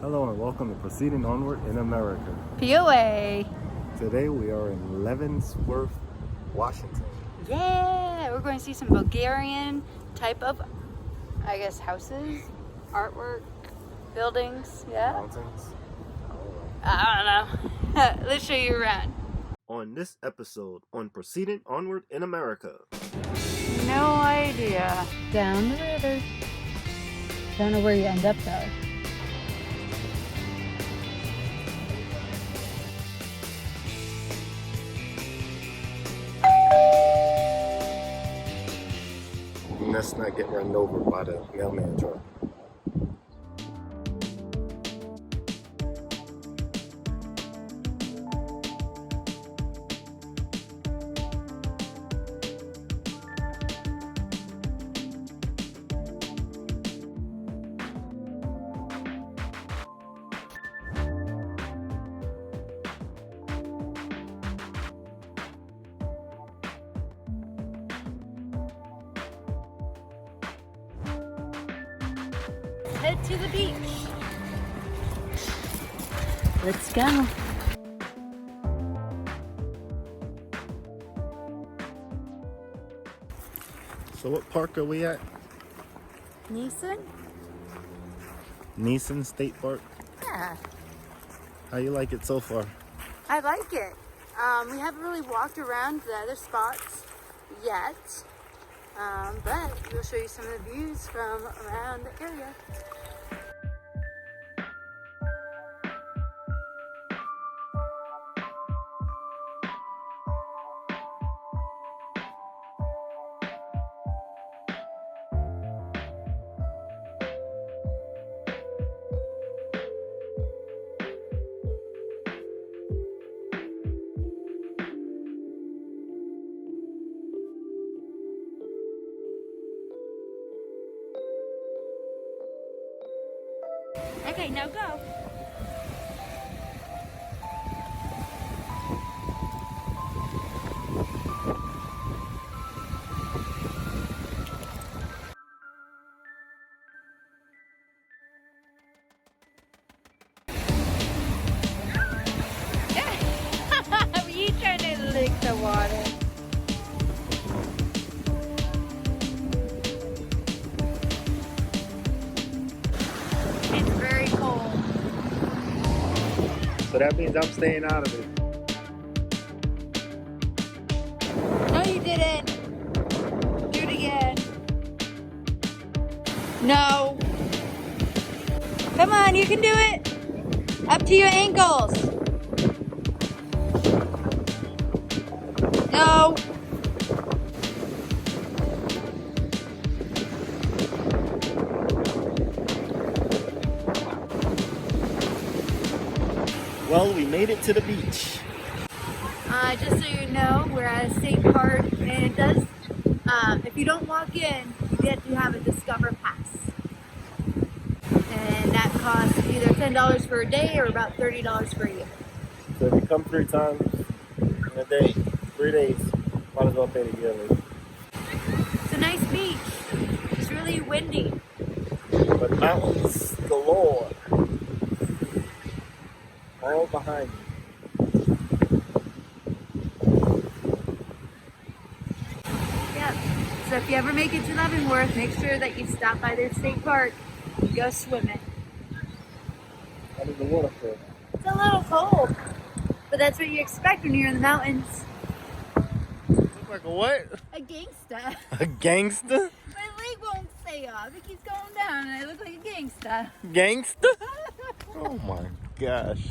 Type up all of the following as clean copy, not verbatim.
Hello and welcome to Proceeding Onward in America. POA. Today we are in Leavenworth, Washington. Yeah, we're going to see some Bulgarian type of, I guess, houses, artwork, buildings, yeah? Mountains. I don't know. Let's show you around. On this episode on Proceeding Onward in America. No idea. Down the river. Don't know where you end up though. Let's not get run over by the mailman truck. Head to the beach. Let's go. So what park are we at? Nason? Nason State Park. Yeah, How you like it so far? I like it. We haven't really walked around the other spots yet, but we'll show you some of the views from around the area. Okay, now go. Were you trying to lick the water? It's very cold. So that means I'm staying out of it. No, you didn't. Do it again. No. Come on, you can do it. Up to your ankles. No. Well, we made it to the beach. Just so you know, we're at a state park, and it does, if you don't walk in, you get to have a Discover Pass. And that costs either $10 for a day or about $30 for a year. So if you come 3 times in a day, 3 days, might as well pay the yearly. It's a nice beach. It's really windy. But mountains galore. All behind me. Yep. So if you ever make it to Leavenworth, make sure that you stop by their state park and go swimming. How does the water feel? It's a little cold, but that's what you expect when you're in the mountains. Look like a what? A gangsta. A gangster? My leg won't stay off. It keeps going down and I look like a gangsta. Gangster? Oh my gosh.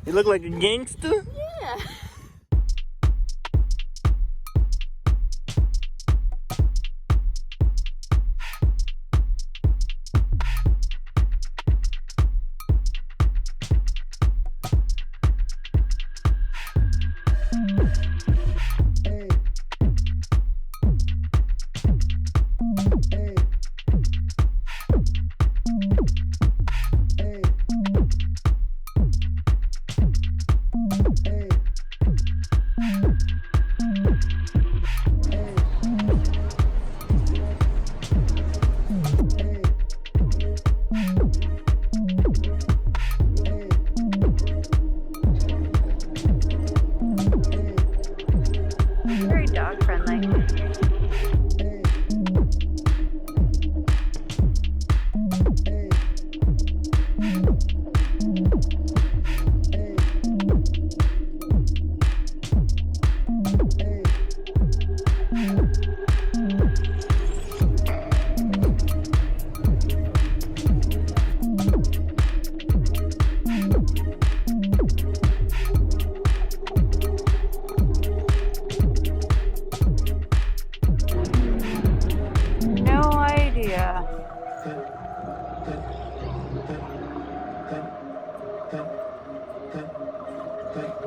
You look like a gangster? Yeah.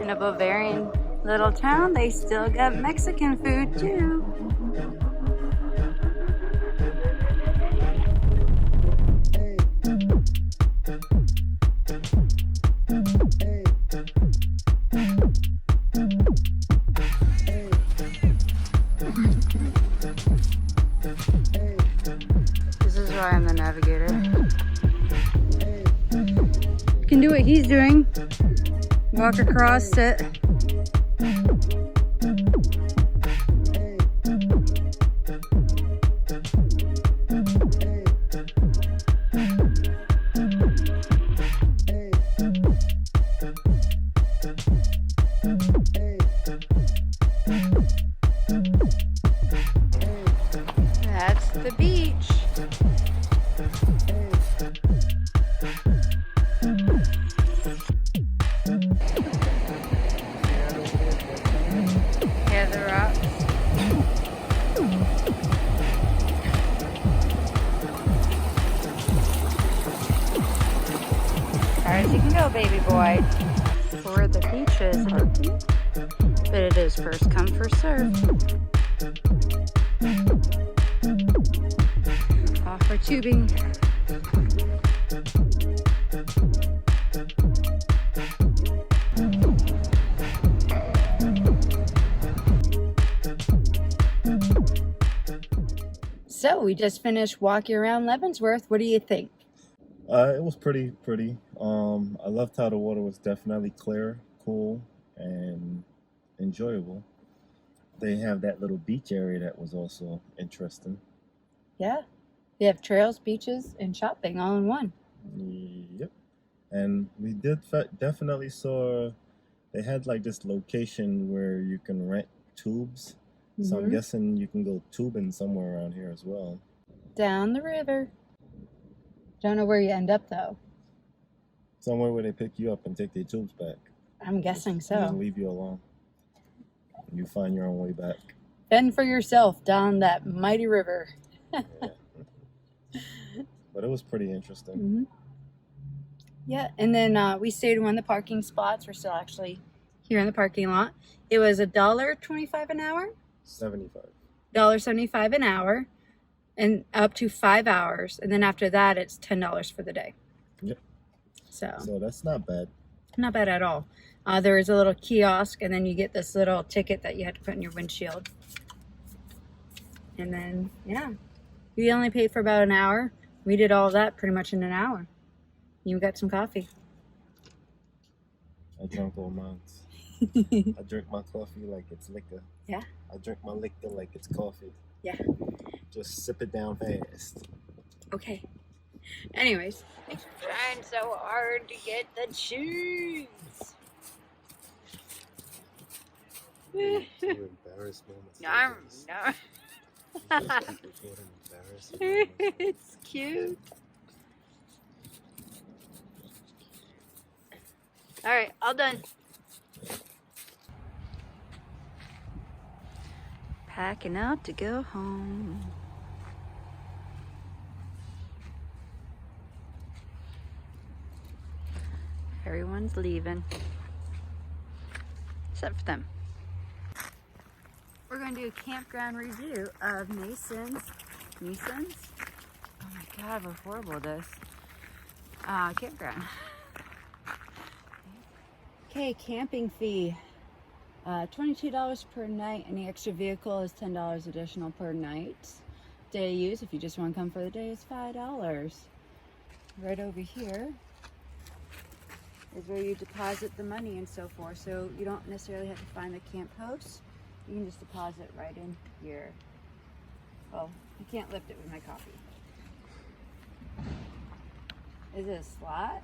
In a Bavarian little town, they still got Mexican food too. This is why I'm the navigator. You can do what he's doing. Walk across it. That's the beach. Yeah, the rocks. As far as you can go, baby boy. For the beaches, but it is first come, first serve. Off for tubing. So we just finished walking around Leavenworth. What do you think? It was pretty. I loved how the water was definitely clear, cool, and enjoyable. They have that little beach area that was also interesting. Yeah. They have trails, beaches, and shopping all in one. Yep. And we definitely saw they had like this location where you can rent tubes. So I'm guessing you can go tubing somewhere around here as well. Down the river. Don't know where you end up though. Somewhere where they pick you up and take their tubes back. I'm guessing Just so. leave you alone. You find your own way back. Fend for yourself down that mighty river. Yeah. But it was pretty interesting. Mm-hmm. Yeah, and then we stayed in one of the parking spots. We're still actually here in the parking lot. It was $1.25 an hour. 75. $1.75 an hour, and up to 5 hours. And then after that, it's $10 for the day. Yep. So that's not bad. Not bad at all. There is a little kiosk, and then you get this little ticket that you have to put in your windshield. And then, yeah, we only paid for about an hour. We did all of that pretty much in an hour. You got some coffee. I drank all mine. I drink my coffee like it's liquor. Yeah. I drink my liquor like it's coffee. Yeah. Just sip it down fast. Okay. Anyways, thanks for trying so hard to get the cheese. It's cute. All right, all done. Packing up to go home. Everyone's leaving, except for them. We're going to do a campground review of Nason's. Oh my God, we're horrible at this. Campground. Okay, camping fee. $22 per night. Any extra vehicle is $10 additional per night. Day use, if you just want to come for the day, is $5. Right over here is where you deposit the money and so forth. So you don't necessarily have to find the camp host. You can just deposit right in here. Well, you can't lift it with my coffee. Is it a slot?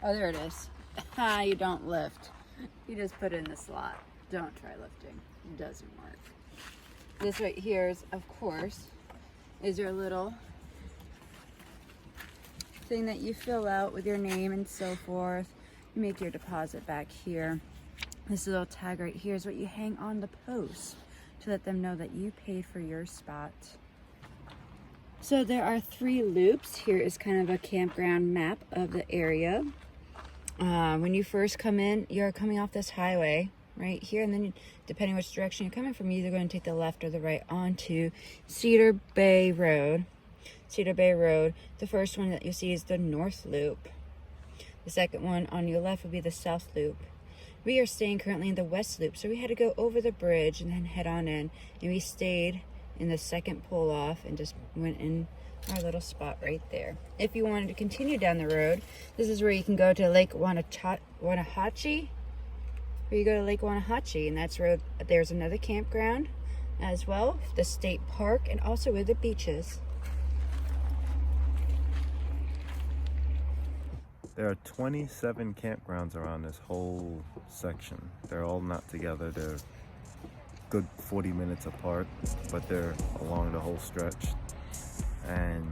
Oh, there it is. You don't lift. You just put it in the slot. Don't try lifting. It doesn't work. This right here is, of course, is your little thing that you fill out with your name and so forth. You make your deposit back here. This little tag right here is what you hang on the post to let them know that you paid for your spot. So there are 3 loops. Here is kind of a campground map of the area. When you first come in, you're coming off this highway right here, and then depending which direction you're coming from, you're either going to take the left or the right onto Cedar Bay Road. Cedar Bay Road. The first one that you'll see is the North Loop. The second one on your left will be the South Loop. We are staying currently in the West Loop, so we had to go over the bridge and then head on in, and we stayed in the second pull off and just went in our little spot right there. If you wanted to continue down the road, this is where you can go to Lake Wanahatchee, where you go to Lake Wanahatchee, and that's where there's another campground as well, the state park, and also where the beach is. There are 27 campgrounds around this whole section. They're all not together. They're good 40 minutes apart, but they're along the whole stretch. And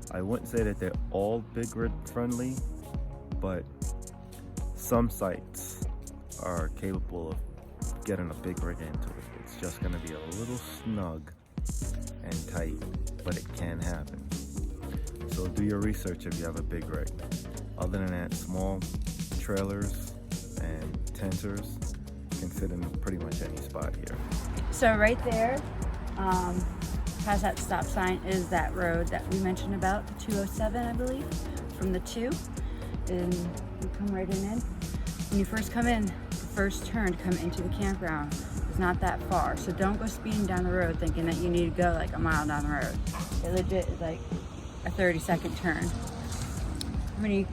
I wouldn't say that they're all big rig friendly, but some sites are capable of getting a big rig into it. It's just gonna be a little snug and tight, but it can happen. So do your research if you have a big rig. Other than that, small trailers and tenters can fit in pretty much any spot here. So right there, past that stop sign, is that road that we mentioned about, the 207, I believe, from the 2. And you come right in. When you first come in, the first turn to come into the campground is not that far. So don't go speeding down the road thinking that you need to go like a mile down the road. It legit is like a 30-second turn. When you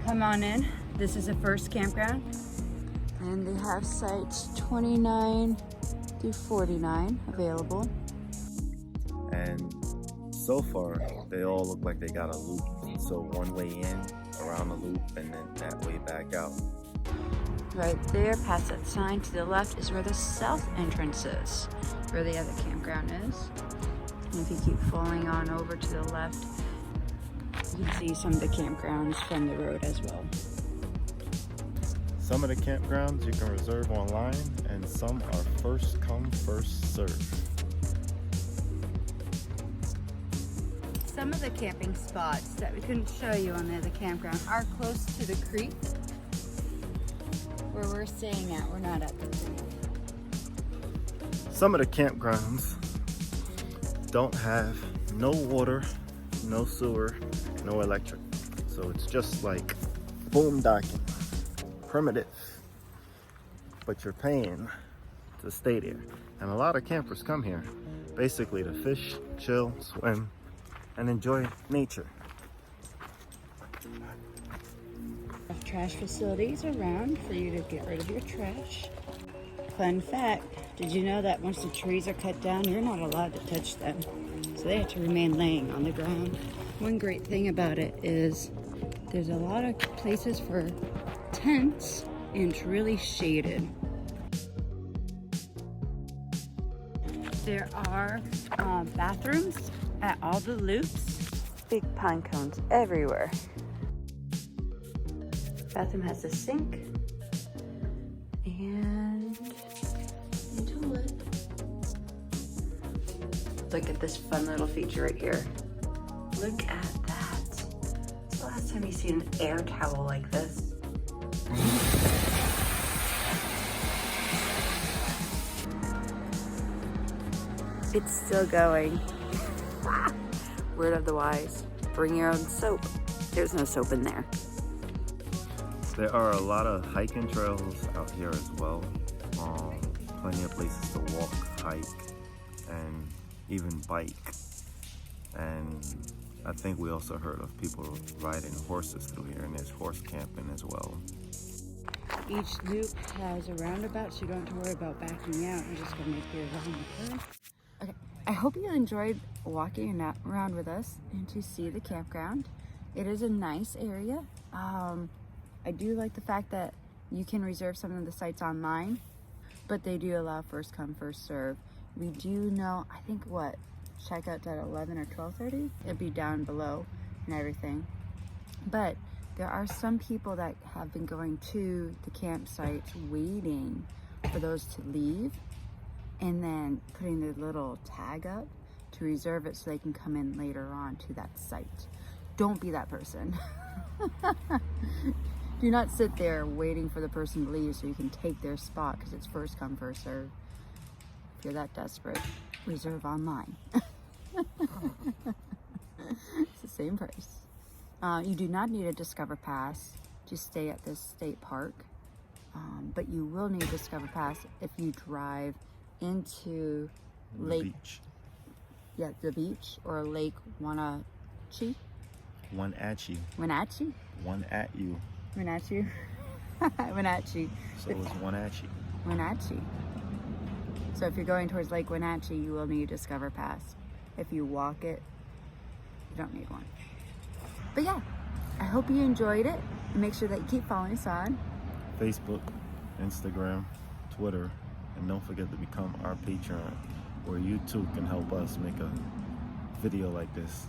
come on in, this is the first campground, and they have sites 29 through 49 available. And so far, they all look like they got a loop. So one way in, around the loop, and then that way back out. Right there, past that sign to the left, is where the south entrance is, where the other campground is. And if you keep following on over to the left, you can see some of the campgrounds from the road as well. Some of the campgrounds you can reserve online, and some are first come, first serve. Some of the camping spots that we couldn't show you on the other campground are close to the creek. Where we're staying at, we're not at the creek. Some of the campgrounds don't have no water, no sewer, no electric. So it's just like boondocking, primitive, but you're paying to stay there. And a lot of campers come here basically to fish, chill, swim, and enjoy nature. Trash facilities around for you to get rid of your trash. Fun fact, did you know that once the trees are cut down, you're not allowed to touch them? So they have to remain laying on the ground. One great thing about it is there's a lot of places for tents, and it's really shaded. There are bathrooms at all the loops. Big pine cones everywhere. Bathroom has a sink and a toilet. Look at this fun little feature right here. Look at that. It's the last time you've seen an air towel like this. It's still going. Word of the wise, bring your own soap. There's no soap in there. There are a lot of hiking trails out here as well. Plenty of places to walk, hike, and even bike. And I think we also heard of people riding horses through here, and there's horse camping as well. Each loop has a roundabout, so you don't have to worry about backing out. You're just gonna make your round turn. Okay, I hope you enjoyed walking around with us and to see the campground. It is a nice area. I do like the fact that you can reserve some of the sites online, but they do allow first come, first serve. We do know, I think checkout's at 11 or 12:30. It'll be down below and everything. But there are some people that have been going to the campsites waiting for those to leave and then putting their little tag up to reserve it so they can come in later on to that site. Don't be that person. Do not sit there waiting for the person to leave so you can take their spot, because it's first come, first serve. If you're that desperate, reserve online. It's the same price. You do not need a Discover Pass to stay at this state park, but you will need a Discover Pass if you drive into Lake Beach. Yeah, the beach or Lake Wenatchee. Wenatchee. Wenatchee? One at you. Wenatchee. Wenatchee. So it's Wenatchee. Wenatchee. So if you're going towards Lake Wenatchee, you will need a Discover Pass. If you walk it, you don't need one. But yeah, I hope you enjoyed it. And make sure that you keep following us on Facebook, Instagram, Twitter, and don't forget to become our Patreon, where you too can help us make a video like this.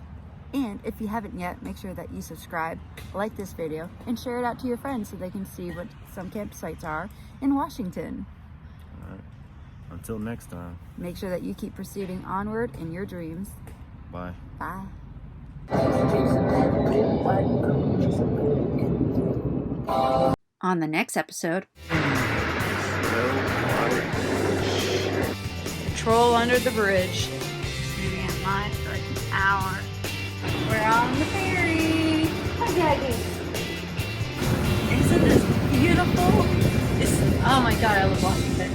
And if you haven't yet, make sure that you subscribe, like this video, and share it out to your friends so they can see what some campsites are in Washington. All right. Until next time. Make sure that you keep proceeding onward in your dreams. Bye. Bye. On the next episode, Troll under the bridge. Maybe in line for like an hour. We're on the ferry. Hi, Daddy. Isn't this beautiful? Oh my God, I love Washington.